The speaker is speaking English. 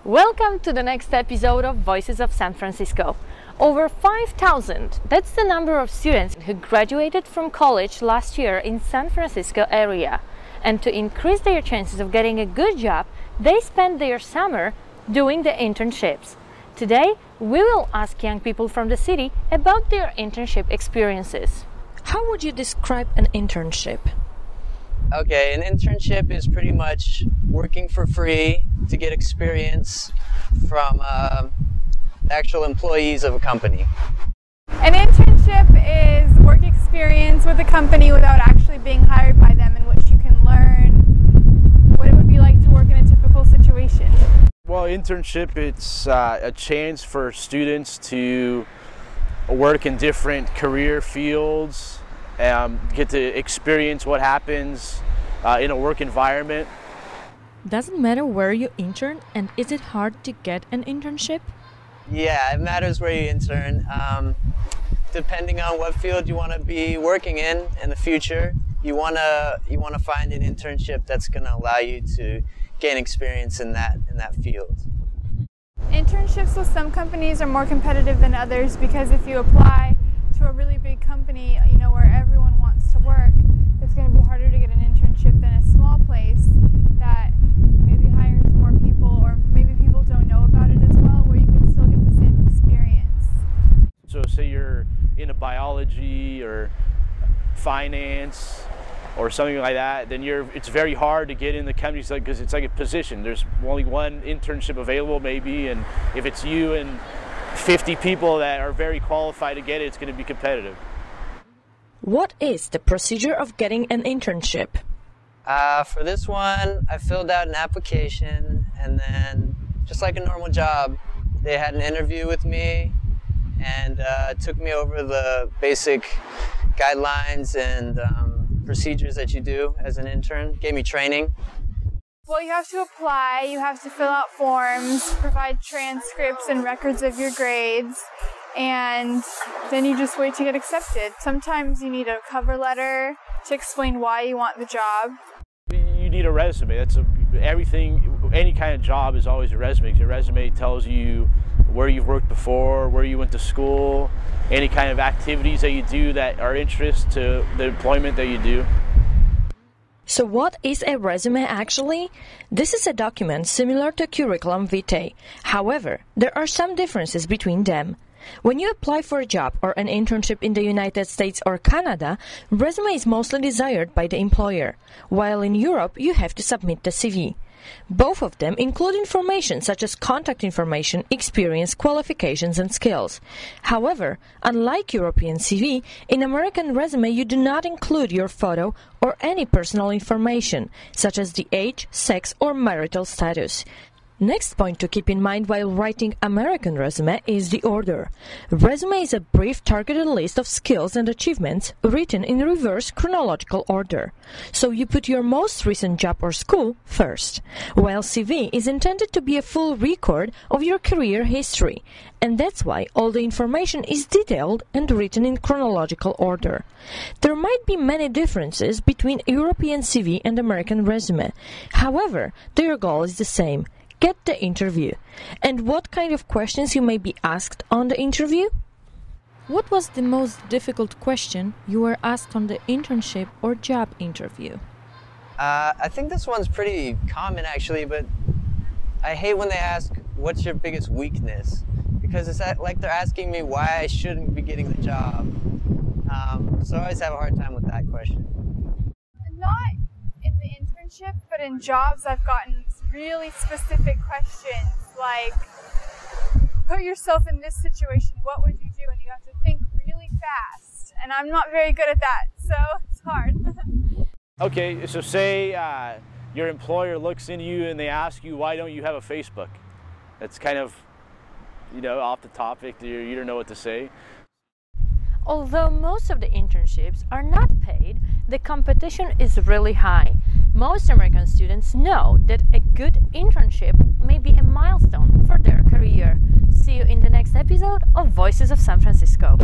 Welcome to the next episode of Voices of San Francisco. Over 5,000, that's the number of students who graduated from college last year in San Francisco area. And to increase their chances of getting a good job, they spend their summer doing the internships. Today, we will ask young people from the city about their internship experiences. How would you describe an internship? Okay, an internship is pretty much working for free to get experience from actual employees of a company. An internship is work experience with a company without actually being hired by them, in which you can learn what it would be like to work in a typical situation. Well, internship, it's a chance for students to work in different career fields, get to experience what happens in a work environment. Doesn't matter where you intern, and is it hard to get an internship? Yeah, it matters where you intern. Depending on what field you want to be working in the future, you want to find an internship that's going to allow you to gain experience in that field. Internships with some companies are more competitive than others because if you apply to a really big company, where everyone wants to work, it's going to be harder to get an internship than a small place that maybe hires more people, or maybe people don't know about it as well, where you can still get the same experience. So say you're in a biology or finance or something like that, then it's very hard to get in the companies because it's like a position. There's only one internship available maybe, and if it's you and 50 people that are very qualified to get it, it's going to be competitive. What is the procedure of getting an internship? For this one, I filled out an application, and then just like a normal job, they had an interview with me and took me over the basic guidelines and procedures that you do as an intern, gave me training. Well, you have to apply, you have to fill out forms, provide transcripts and records of your grades, and then you just wait to get accepted. Sometimes you need a cover letter to explain why you want the job. You need a resume. Any kind of job is always a resume. Your resume tells you where you've worked before, where you went to school, any kind of activities that you do that are interest to the employment that you do. So what is a resume actually? This is a document similar to curriculum vitae. However, there are some differences between them. When you apply for a job or an internship in the United States or Canada, resume is mostly desired by the employer, while in Europe you have to submit the CV. Both of them include information such as contact information, experience, qualifications and skills. However, unlike European CV, in American resume you do not include your photo or any personal information, such as the age, sex or marital status. Next point to keep in mind while writing American resume is the order. Resume is a brief targeted list of skills and achievements written in reverse chronological order. So you put your most recent job or school first, while CV is intended to be a full record of your career history. And that's why all the information is detailed and written in chronological order. There might be many differences between European CV and American resume. However, their goal is the same. Get the interview. And what kind of questions you may be asked on the interview? What was the most difficult question you were asked on the internship or job interview? I think this one's pretty common actually, but I hate when they ask, what's your biggest weakness? Because it's like they're asking me why I shouldn't be getting the job. So I always have a hard time with that question. Not in the internship, but in jobs I've gotten really specific questions like, put yourself in this situation, what would you do? And you have to think really fast. And I'm not very good at that, so it's hard. Okay, so say your employer looks into you and they ask you, why don't you have a Facebook? That's kind of, off the topic. You don't know what to say. Although most of the internships are not paid, the competition is really high. Most American students know that a good internship may be a milestone for their career. See you in the next episode of Voices of San Francisco.